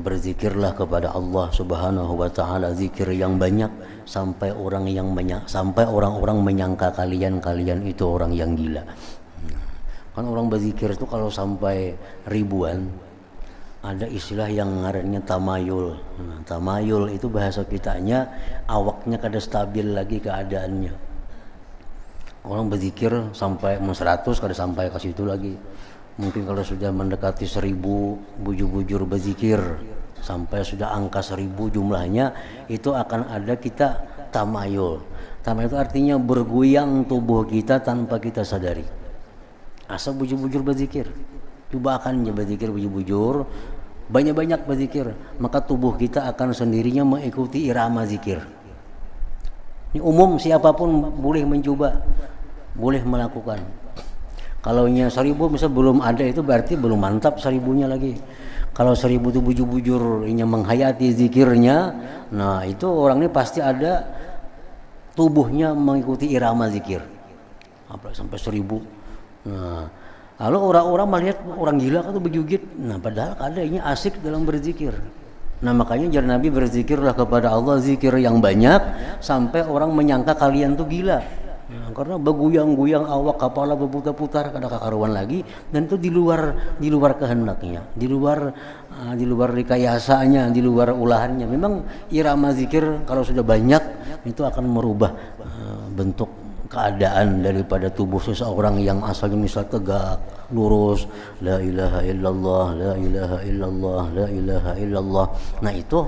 berzikirlah kepada Allah Subhanahu wa taala zikir yang banyak sampai orang-orang menyangka kalian itu orang yang gila. Kan orang berzikir itu kalau sampai ribuan ada istilah yang ngarannya tamayul. Tamayul itu bahasa kitanya awaknya kada stabil lagi keadaannya. Orang berzikir sampai 100 kada sampai ke situ lagi. Mungkin kalau sudah mendekati 1000 bujur-bujur berzikir sampai sudah angka 1000 jumlahnya, itu akan ada kita tamayul. Tamayul itu artinya bergoyang tubuh kita tanpa kita sadari. Asal bujur-bujur berzikir. Coba akan berzikir bujur-bujur, banyak-banyak berzikir, maka tubuh kita akan sendirinya mengikuti irama zikir. Ini umum, siapapun boleh mencoba, boleh melakukan. Kalau 1000 misal belum ada, itu berarti belum mantap 1000-nya lagi. Kalau 1000 itu bujur-bujur ini menghayati zikirnya, nah itu orang ini pasti ada tubuhnya mengikuti irama zikir. Apalagi sampai 1000. Nah, lalu orang-orang melihat orang gila kan tuh berjugit. Nah, padahal ada ini asik dalam berzikir. Nah, makanya jar Nabi, berzikirlah kepada Allah zikir yang banyak sampai orang menyangka kalian tuh gila. Nah, karena bergoyang-goyang awak, kepala berputar-putar, kada kakaruan lagi, dan itu di luar kehendaknya, di luar rekayasanya, di luar ulahannya. Memang irama zikir kalau sudah banyak itu akan merubah bentuk keadaan daripada tubuh seseorang yang asalnya misal tegak, lurus, la ilaha illallah, la ilaha illallah, la ilaha illallah. Nah, itu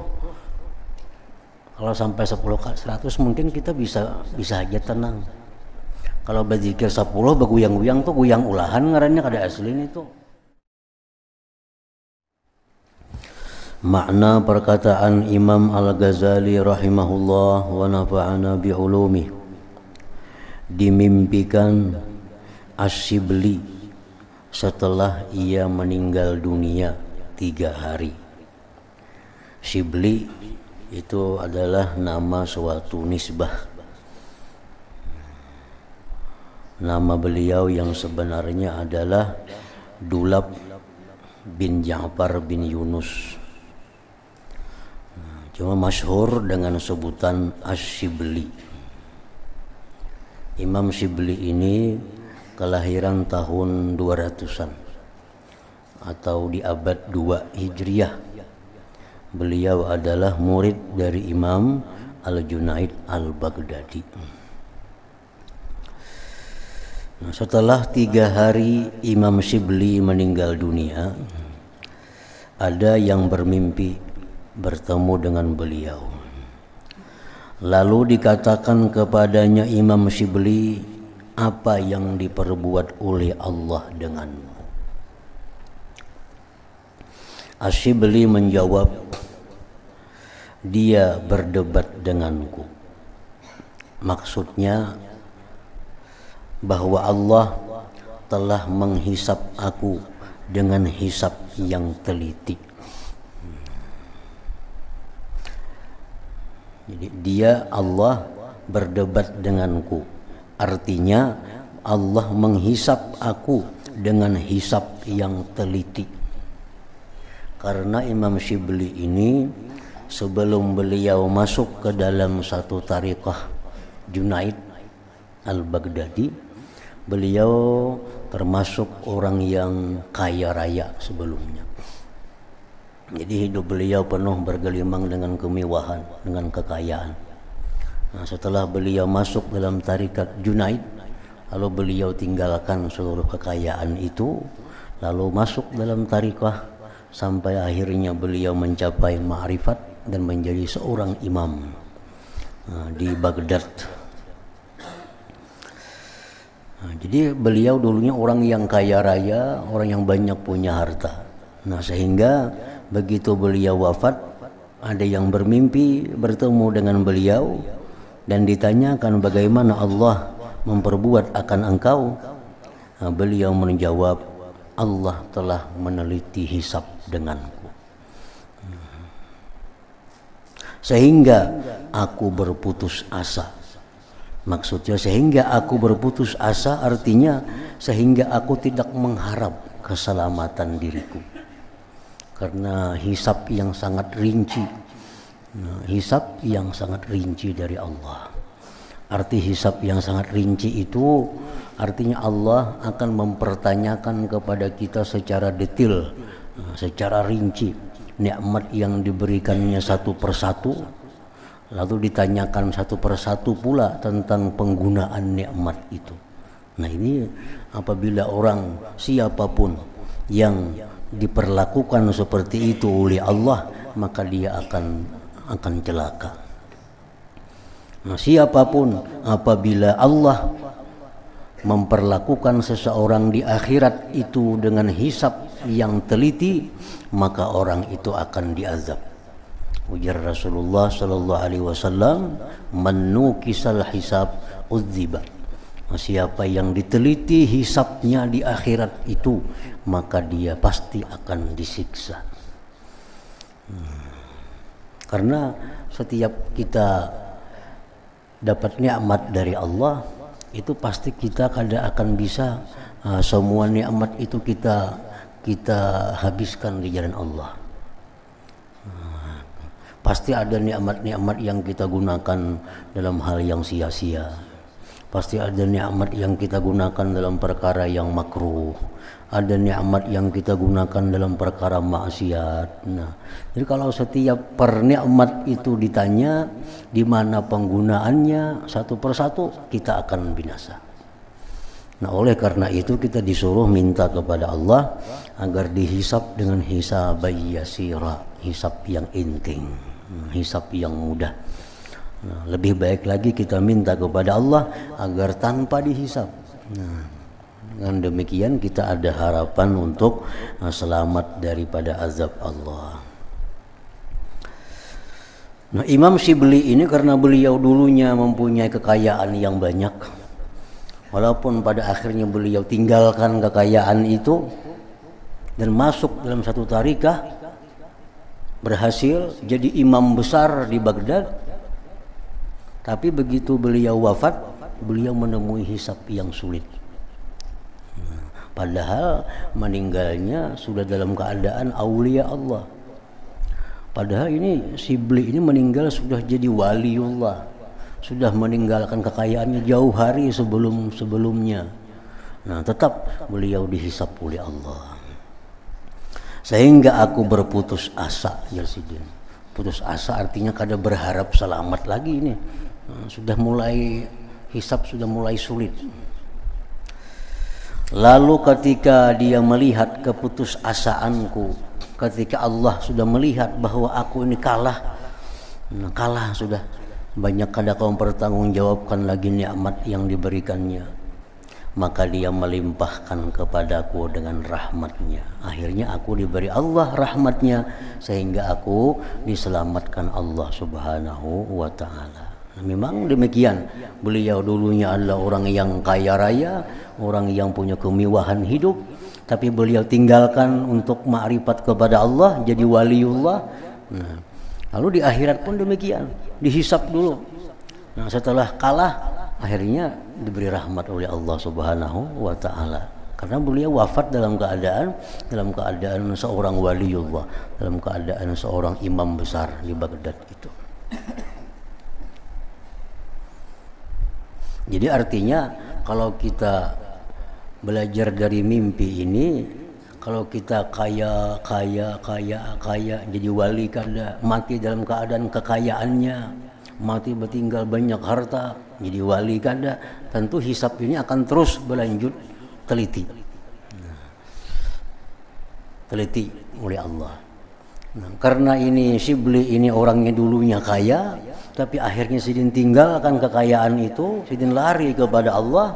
kalau sampai 10 100 mungkin kita bisa aja tenang. Kalau berzikir 10 bergoyang-goyang tuh goyang ulahan ngarannya kada aslinya itu. Makna perkataan Imam Al-Ghazali rahimahullah wa nafa'ana bi'ulumih. Dimimpikan Asyibli setelah ia meninggal dunia 3 hari. Syibli itu adalah nama suatu nisbah. Nama beliau yang sebenarnya adalah Dulab bin Ja'far bin Yunus. Cuma masyhur dengan sebutan Asyibli. Imam Syibli ini kelahiran tahun 200-an atau di abad 2 Hijriah. Beliau adalah murid dari Imam Al-Junaid Al-Baghdadi. Nah, setelah 3 hari Imam Syibli meninggal dunia, ada yang bermimpi bertemu dengan beliau. Lalu dikatakan kepadanya Imam Syibli, apa yang diperbuat oleh Allah denganmu? Asyibli menjawab, dia berdebat denganku. Maksudnya bahwa Allah telah menghisap aku dengan hisap yang teliti. Jadi dia, Allah, berdebat denganku. Artinya Allah menghisap aku dengan hisap yang teliti. Karena Imam Syibli ini sebelum beliau masuk ke dalam satu tariqah Junaid Al-Baghdadi, beliau termasuk orang yang kaya raya sebelumnya. Jadi hidup beliau penuh bergelimang dengan kemewahan, dengan kekayaan. Nah, setelah beliau masuk dalam tarikat Junaid, lalu beliau tinggalkan seluruh kekayaan itu, lalu masuk dalam tarikah sampai akhirnya beliau mencapai ma'rifat dan menjadi seorang imam di Baghdad. Nah, jadi beliau dulunya orang yang kaya raya, orang yang banyak punya harta. Nah, sehingga begitu beliau wafat, ada yang bermimpi bertemu dengan beliau dan ditanyakan bagaimana Allah memperbuat akan engkau. Nah, beliau menjawab, Allah telah meneliti hisab denganku, sehingga aku berputus asa. Maksudnya sehingga aku berputus asa artinya sehingga aku tidak mengharap keselamatan diriku. karena hisab yang sangat rinci. Nah, hisab yang sangat rinci dari Allah. Arti hisab yang sangat rinci itu artinya Allah akan mempertanyakan kepada kita secara detail, secara rinci nikmat yang diberikannya satu persatu, lalu ditanyakan satu persatu pula tentang penggunaan nikmat itu. Nah, ini apabila orang siapapun yang diperlakukan seperti itu oleh Allah, maka dia akan celaka. Nah, siapapun apabila Allah memperlakukan seseorang di akhirat itu dengan hisab yang teliti, maka orang itu akan diazab. Ujar Rasulullah sallallahu alaihi wasallam, "Man nukisal hisab udziba." Siapa yang diteliti hisabnya di akhirat itu, maka dia pasti akan disiksa. Karena setiap kita dapat nikmat dari Allah, itu pasti kita kada akan bisa semua nikmat itu kita habiskan di jalan Allah. Pasti ada nikmat-nikmat yang kita gunakan dalam hal yang sia-sia. Pasti ada nikmat yang kita gunakan dalam perkara yang makruh. Ada nikmat yang kita gunakan dalam perkara maksiat. Nah, jadi kalau setiap per nikmat itu ditanya di mana penggunaannya satu persatu, kita akan binasa. Nah, oleh karena itu kita disuruh minta kepada Allah agar dihisab dengan hisab yasira, hisab yang inting, hisab yang mudah. Nah, lebih baik lagi kita minta kepada Allah agar tanpa dihisab. Nah, dengan demikian kita ada harapan untuk selamat daripada azab Allah. Nah, Imam Syibli ini karena beliau dulunya mempunyai kekayaan yang banyak, walaupun pada akhirnya beliau tinggalkan kekayaan itu dan masuk dalam satu tarikah, berhasil jadi imam besar di Baghdad. Tapi begitu beliau wafat, beliau menemui hisab yang sulit. Padahal meninggalnya sudah dalam keadaan aulia Allah. Padahal ini Syibli ini meninggal sudah jadi waliullah, sudah meninggalkan kekayaannya jauh hari sebelumnya. Nah, tetap beliau dihisab oleh Allah. Sehingga aku berputus asa, ya Sidin. Putus asa artinya kada berharap selamat lagi ini. Nah, sudah mulai hisab sudah mulai sulit. Lalu ketika dia melihat keputusasaanku, ketika Allah sudah melihat bahwa aku ini kalah sudah, banyak kada kau mempertanggungjawabkan lagi nikmat yang diberikannya, maka dia melimpahkan kepadaku dengan rahmatnya. Akhirnya aku diberi Allah rahmatnya sehingga aku diselamatkan Allah subhanahu wa ta'ala. Nah, memang demikian, beliau dulunya adalah orang yang kaya raya, orang yang punya kemewahan hidup, tapi beliau tinggalkan untuk ma'rifat kepada Allah, jadi waliullah. Nah, lalu di akhirat pun demikian, dihisab dulu. Nah, setelah kalah, akhirnya diberi rahmat oleh Allah subhanahu wa ta'ala. Karena beliau wafat dalam keadaan seorang waliullah, dalam keadaan seorang imam besar di Baghdad itu. Jadi artinya kalau kita belajar dari mimpi ini, kalau kita kaya jadi wali kada, mati dalam keadaan kekayaannya, mati bertinggal banyak harta, jadi wali kada, tentu hisab ini akan terus berlanjut teliti. Teliti oleh Allah. Nah, karena ini Syibli ini orangnya dulunya kaya, tapi akhirnya Sidin tinggalkan kekayaan itu, Sidin lari kepada Allah.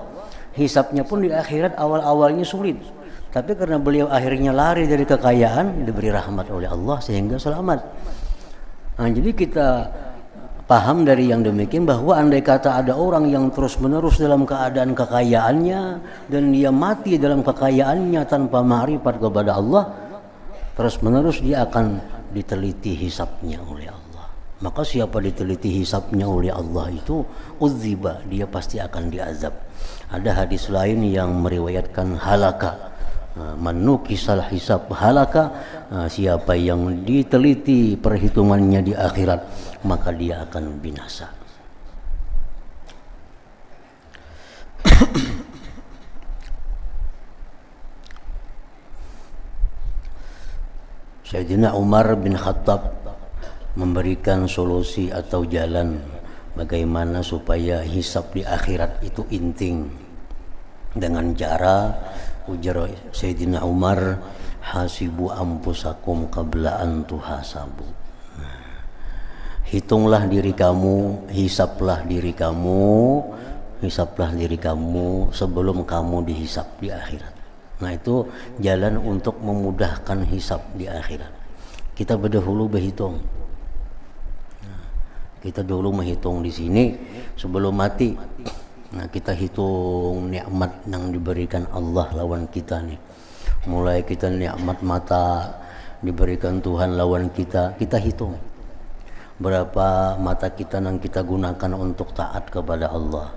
Hisabnya pun di akhirat awal-awalnya sulit, tapi karena beliau akhirnya lari dari kekayaan, diberi rahmat oleh Allah sehingga selamat. Nah, jadi kita paham dari yang demikian bahwa andai kata ada orang yang terus-menerus dalam keadaan kekayaannya dan dia mati dalam kekayaannya tanpa ma'rifat kepada Allah, terus-menerus dia akan diteliti hisabnya oleh Allah. Maka siapa diteliti hisabnya oleh Allah itu udziba, dia pasti akan diazab. Ada hadis lain yang meriwayatkan halaka, Manukisal hisab halaka, siapa yang diteliti perhitungannya di akhirat maka dia akan binasa. Sayyidina Umar bin Khattab memberikan solusi atau jalan bagaimana supaya hisab di akhirat itu inting, dengan cara, ujar Sayyidina Umar, hasibu ampusakum qabla an tuhasabu. Hitunglah diri kamu, hisablah diri kamu sebelum kamu dihisab di akhirat. Nah, itu jalan untuk memudahkan hisab di akhirat. Kita berdahulu berhitung. Kita dulu menghitung di sini sebelum mati. Nah, kita hitung nikmat yang diberikan Allah lawan kita nih. Mulai kita nikmat mata diberikan Tuhan lawan kita, kita hitung berapa mata kita yang kita gunakan untuk taat kepada Allah,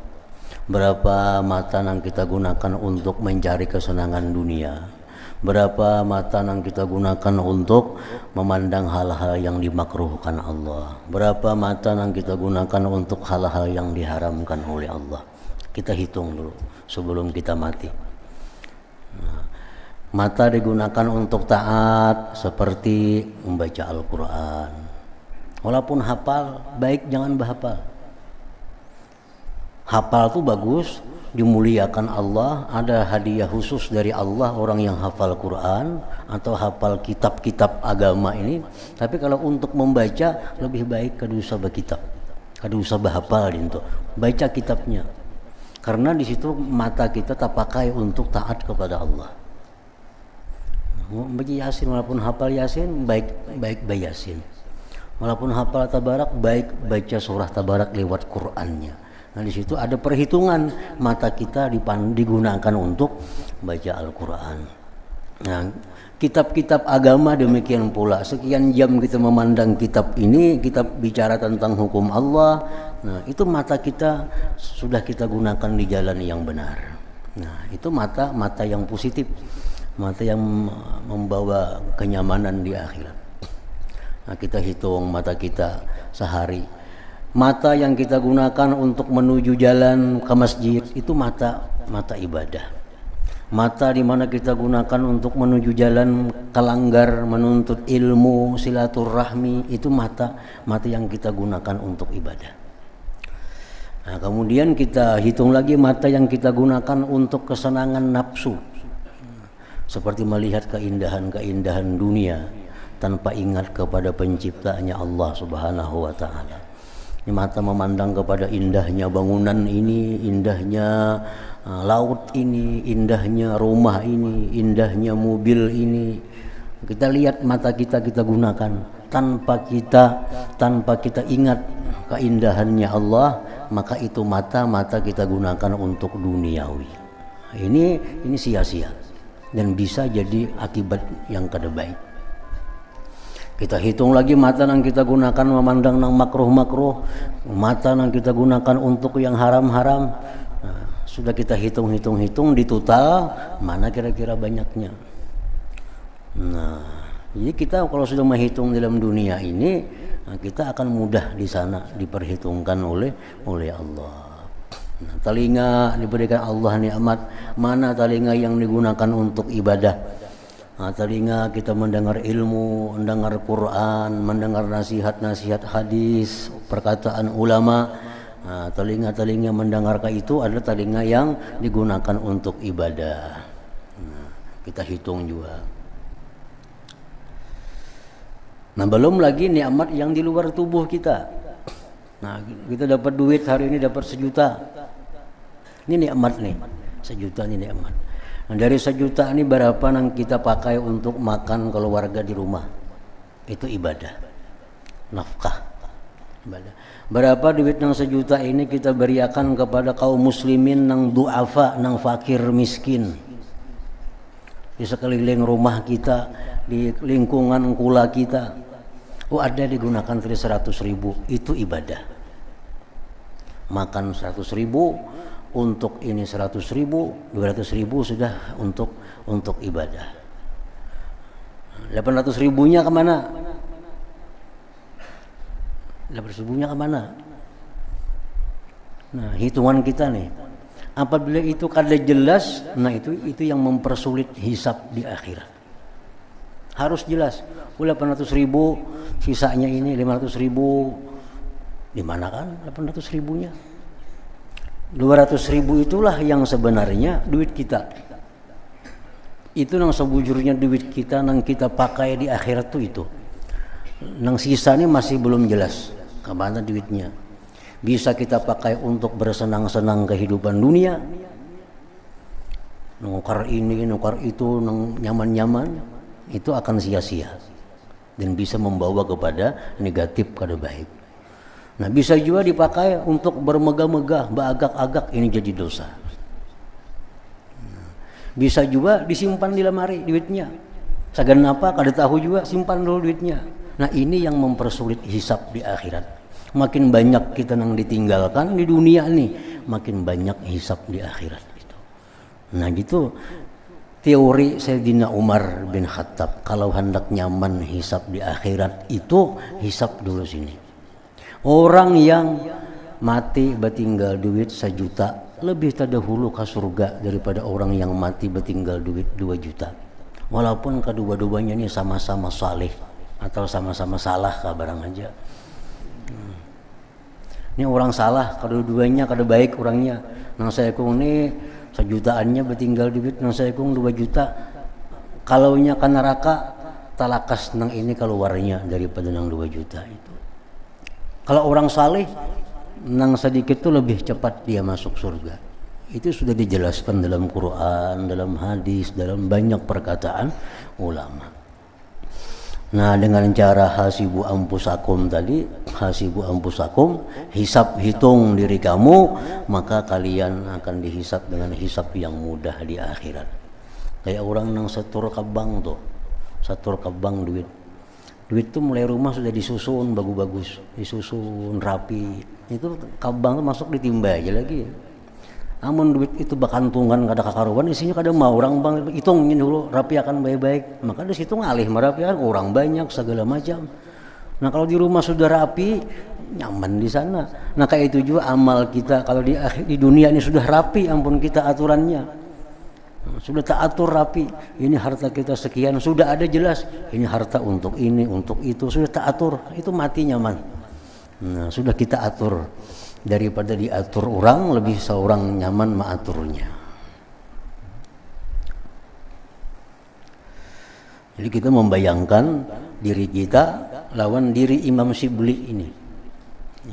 berapa mata yang kita gunakan untuk mencari kesenangan dunia, berapa mata yang kita gunakan untuk memandang hal-hal yang dimakruhkan Allah, berapa mata yang kita gunakan untuk hal-hal yang diharamkan oleh Allah. Kita hitung dulu sebelum kita mati. Nah, mata digunakan untuk taat seperti membaca Al-Quran. Walaupun hafal, baik jangan berhafal. Hafal itu bagus, dimuliakan Allah, ada hadiah khusus dari Allah orang yang hafal Quran atau hafal kitab-kitab agama ini. Tapi kalau untuk membaca lebih baik kada usah berkitab, kada usah berhafal itu. Baca kitabnya. Karena di situ mata kita tak pakai untuk taat kepada Allah. Baca Yasin, walaupun hafal Yasin, baik baca Yasin. Walaupun hafal Tabarak, baik baca surah Tabarak lewat Qur'annya. Nah, di situ ada perhitungan mata kita digunakan untuk baca Al-Quran. Nah, kitab-kitab agama demikian pula. Sekian jam kita memandang kitab ini, kitab bicara tentang hukum Allah. Nah, itu mata kita sudah kita gunakan di jalan yang benar. Nah, itu mata yang positif, mata yang membawa kenyamanan di akhirat. Nah, kita hitung mata kita sehari. Mata yang kita gunakan untuk menuju jalan ke masjid itu mata ibadah. Mata di mana kita gunakan untuk menuju jalan ke langgar, menuntut ilmu, silaturahmi, itu mata yang kita gunakan untuk ibadah. Nah, kemudian kita hitung lagi mata yang kita gunakan untuk kesenangan nafsu, seperti melihat keindahan-keindahan dunia tanpa ingat kepada penciptanya Allah Subhanahu wa Ta'ala. Ini mata memandang kepada indahnya bangunan ini, indahnya laut ini, indahnya rumah ini, indahnya mobil ini. Kita lihat mata kita gunakan tanpa kita ingat keindahannya Allah, maka itu mata kita gunakan untuk duniawi. Ini sia-sia dan bisa jadi akibat yang kada baik. Kita hitung lagi mata yang kita gunakan memandang yang makruh-makruh, mata yang kita gunakan untuk yang haram-haram. Nah, sudah kita hitung di total mana kira-kira banyaknya. Nah, jadi kita kalau sudah menghitung dalam dunia ini, nah, kita akan mudah di sana diperhitungkan oleh Allah. Nah, telinga diberikan Allah nikmat, mana telinga yang digunakan untuk ibadah. Nah, telinga kita mendengar ilmu, mendengar Quran, mendengar nasihat-nasihat hadis, perkataan ulama. Nah, telinga mendengarkan itu adalah telinga yang digunakan untuk ibadah. Nah, kita hitung juga. Nah, belum lagi nikmat yang di luar tubuh kita. Nah, kita dapat duit hari ini dapat 1 juta. Ini nikmat nih, 1 juta ini nikmat. Nah, dari 1 juta ini berapa yang kita pakai untuk makan keluarga di rumah? Itu ibadah, nafkah, ibadah. Berapa duit yang 1 juta ini kita berikan kepada kaum muslimin yang du'afa, yang fakir miskin di sekeliling rumah kita, di lingkungan kula kita. Oh, ada digunakan 100.000, itu ibadah. Makan 100.000, untuk ini 100.000, 200.000 sudah untuk untuk ibadah. 800 ribunya kemana? 800 ribunya kemana? Nah, hitungan kita nih. Apabila itu kada jelas, nah itu yang mempersulit hisab di akhirat. Harus jelas. 800 ribu, sisanya ini 500 ribu. Di mana kan 800 ribunya? 200 ribu itulah yang sebenarnya duit kita. Itu yang sebujurnya duit kita, yang kita pakai di akhirat tuh itu. Yang sisanya masih belum jelas kemana duitnya. Bisa kita pakai untuk bersenang-senang kehidupan dunia, nukar ini, nukar itu, nyaman-nyaman, itu akan sia-sia dan bisa membawa kepada negatif kada baik. Nah, bisa juga dipakai untuk bermegah-megah, beragak-agak, ini jadi dosa. Bisa juga disimpan di lemari duitnya. Sagan apa kada tahu juga, simpan dulu duitnya. Nah, ini yang mempersulit hisab di akhirat. Makin banyak kita yang ditinggalkan di dunia nih, makin banyak hisab di akhirat itu. Nah, gitu teori Sayyidina Umar bin Khattab, kalau hendak nyaman hisab di akhirat itu hisab dulu sini. Orang yang mati bertinggal duit 1 juta lebih terdahulu ke surga daripada orang yang mati bertinggal duit 2 juta. Walaupun kedua-duanya ini sama-sama saleh atau sama-sama salah barang aja. Ini orang salah, kedua-duanya kada baik orangnya. Nang saya kong ini 1 jutaannya bertinggal duit, nang saya kong 2 juta. Kalaunya ke neraka, talakas nang ini keluarnya daripada nang 2 juta itu. Kalau orang saleh, nang sedikit itu lebih cepat dia masuk surga. Itu sudah dijelaskan dalam Quran, dalam hadis, dalam banyak perkataan ulama. Nah, dengan cara hasibu ampusakum tadi, hasibu ampusakum, hisab hitung diri kamu, maka kalian akan dihisab dengan hisab yang mudah di akhirat. Kayak orang nang setur kabang tuh, setur kabang duit tuh mulai rumah sudah disusun bagus-bagus, disusun rapi. Itu kabang tuh masuk ditimba aja lagi. Amun duit itu bakantungan kada kakaruan, isinya kada mau orang bang hitungin dulu rapi akan baik-baik. Maka di situ ngalih merapian orang banyak segala macam. Nah, kalau di rumah sudah rapi, nyaman di sana. Nah, kayak itu juga amal kita kalau di dunia ini sudah rapi, ampun kita aturannya. Sudah teratur rapi. Ini harta kita sekian, sudah ada jelas. Ini harta untuk ini, untuk itu, sudah teratur. Itu mati nyaman. Nah, sudah kita atur. Daripada diatur orang, lebih seorang nyaman mengaturnya. Jadi kita membayangkan diri kita lawan diri Imam Shibli ini.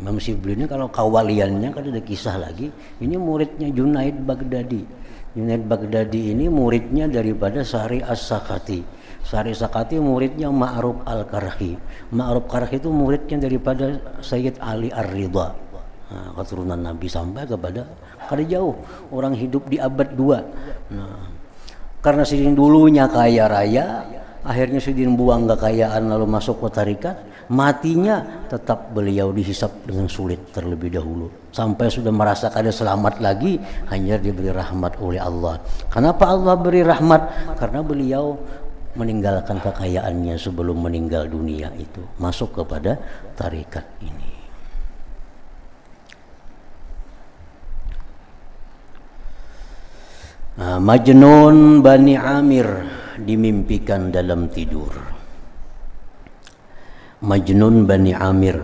Imam Shibli ini kalau kawaliannya kan ada kisah lagi. Ini muridnya Junaid Baghdadi. Junaid Baghdadi ini muridnya daripada Sari As-Sakati. Sari As-Sakati muridnya Ma'ruf Al-Karhi. Ma'ruf Karhi itu muridnya daripada Sayyid Ali Ar-Ridha. Nah, keturunan Nabi sampai kepada kada jauh orang hidup di abad 2. Nah, karena sidin dulunya kaya raya, akhirnya sidin buang kekayaan lalu masuk ke tarikat, matinya tetap beliau dihisab dengan sulit terlebih dahulu sampai sudah merasa kada selamat lagi, hanya diberi rahmat oleh Allah. Kenapa Allah beri rahmat? Karena beliau meninggalkan kekayaannya sebelum meninggal dunia itu, masuk kepada tarikat ini. Nah, Majnun Bani Amir dimimpikan dalam tidur. Majnun Bani Amir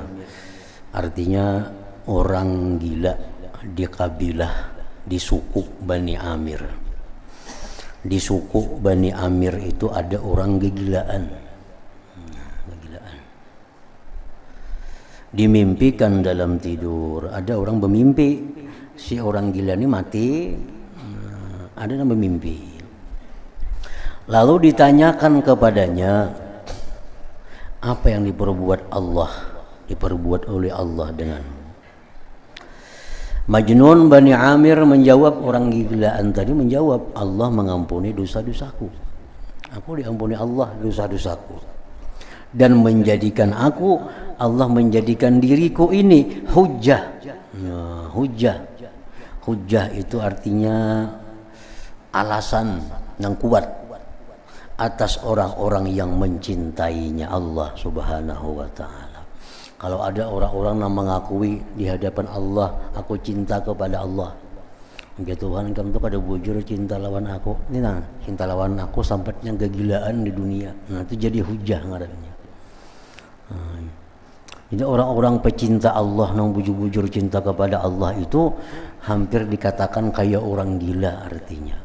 artinya orang gila di kabilah, di suku Bani Amir. Di suku Bani Amir itu ada orang kegilaan. Dimimpikan dalam tidur. Ada orang bermimpi, si orang gila ini mati. Ada yang bermimpi. Lalu ditanyakan kepadanya, apa yang diperbuat oleh Allah denganmu? Majnun Bani Amir menjawab, orang gilaan tadi menjawab, Allah mengampuni dosa-dosaku. Aku diampuni Allah dosa-dosaku. Dan menjadikan Allah menjadikan diriku ini hujjah. Nah, hujjah. Hujjah itu artinya alasan yang kuat atas orang-orang yang mencintainya Allah Subhanahu wa taala. Kalau ada orang-orang yang mengakui di hadapan Allah, aku cinta kepada Allah. Ya Tuhan, kamu tuh kada bujur cinta lawan aku. Ini nah, cinta lawan aku sampai yang kegilaan di dunia. Nah, itu jadi hujah ngarannya. Jadi orang-orang pecinta Allah yang bujur-bujur cinta kepada Allah itu hampir dikatakan kayak orang gila artinya.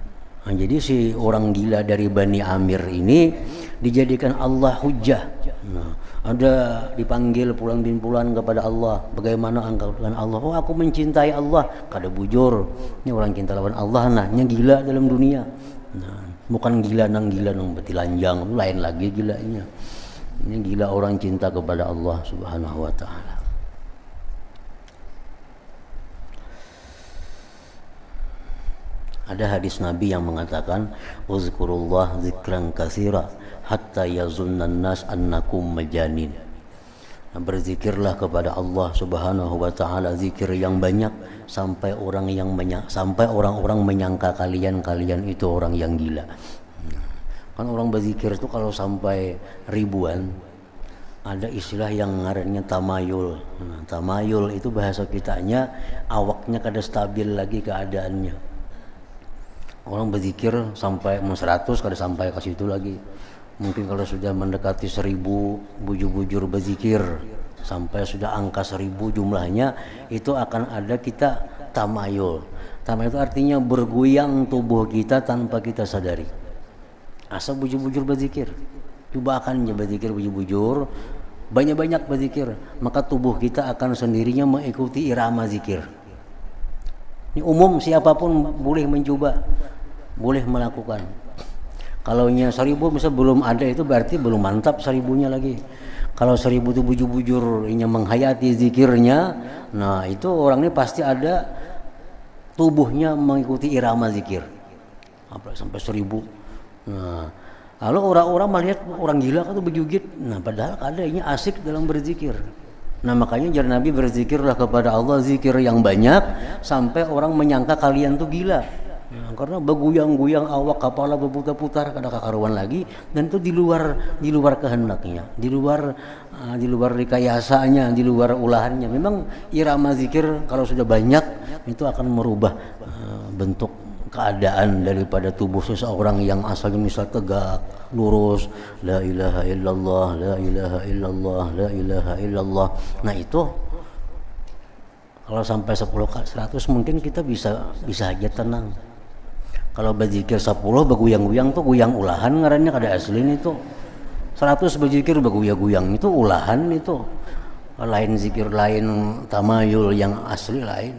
Nah, jadi si orang gila dari Bani Amir ini dijadikan Allah hujah. Nah, ada dipanggil pulang bin pulang kepada Allah. Bagaimana engkau dengan Allah? Oh, aku mencintai Allah. Kada bujur. Ini orang cinta lawan Allah. Nah, nya gila dalam dunia. Nah, bukan gila nang betilanjang, lain lagi gilanya. Ini gila orang cinta kepada Allah Subhanahu wa taala. Ada hadis Nabi yang mengatakan, "Uzkurullah zikran katsira hatta yazunnan nas annakum majanin." Nah, berzikirlah kepada Allah Subhanahu wa taala zikir yang banyak sampai orang-orang menyangka kalian itu orang yang gila. Kan orang berzikir itu kalau sampai ribuan, ada istilah yang ngarannya tamayul. Nah, tamayul itu bahasa kitanya awaknya kada stabil lagi keadaannya. Orang berzikir sampai 100 kada sampai ke situ lagi. Mungkin kalau sudah mendekati 1000 bujur-bujur berzikir sampai sudah angka 1000 jumlahnya, itu akan ada kita tamayul. Tamayul itu artinya bergoyang tubuh kita tanpa kita sadari. Asal bujur-bujur berzikir, coba akan berzikir bujur-bujur, banyak-banyak berzikir, maka tubuh kita akan sendirinya mengikuti irama zikir. Ini umum, siapapun boleh mencoba, boleh melakukan. Kalau nya 1000 misalnya belum ada, itu berarti belum mantap 1000-nya lagi. Kalau 1000 itu bujur-bujur ini menghayati zikirnya, nah itu orang ini pasti ada tubuhnya mengikuti irama zikir. Sampai 1000. Nah, lalu orang-orang melihat orang gila kan tuh berjugit. Nah, padahal adanya asik dalam berzikir. Nah, makanya jar Nabi, berzikirlah kepada Allah zikir yang banyak sampai orang menyangka kalian tuh gila. Nah, karena bergoyang-goyang awak, kepala berputar-putar, kada kakaruan lagi, dan itu di luar kehendaknya, di luar rekayasanya, di luar ulahannya. Memang irama zikir kalau sudah banyak itu akan merubah bentuk keadaan daripada tubuh seseorang yang asalnya misal tegak, lurus, la ilaha illallah, la ilaha illallah, la ilaha illallah. Nah, itu kalau sampai 10 100 mungkin kita bisa aja tenang. Kalau berzikir 10 bergoyang-goyang tuh goyang ulahan ngarannya kada asli itu. 100 berzikir bergoyang-goyang itu ulahan itu. Lain zikir, lain tamayul yang asli lain.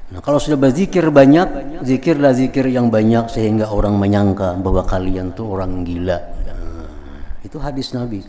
Nah, kalau sudah berzikir banyak, zikirlah zikir yang banyak sehingga orang menyangka bahwa kalian tuh orang gila. Nah, itu hadis Nabi.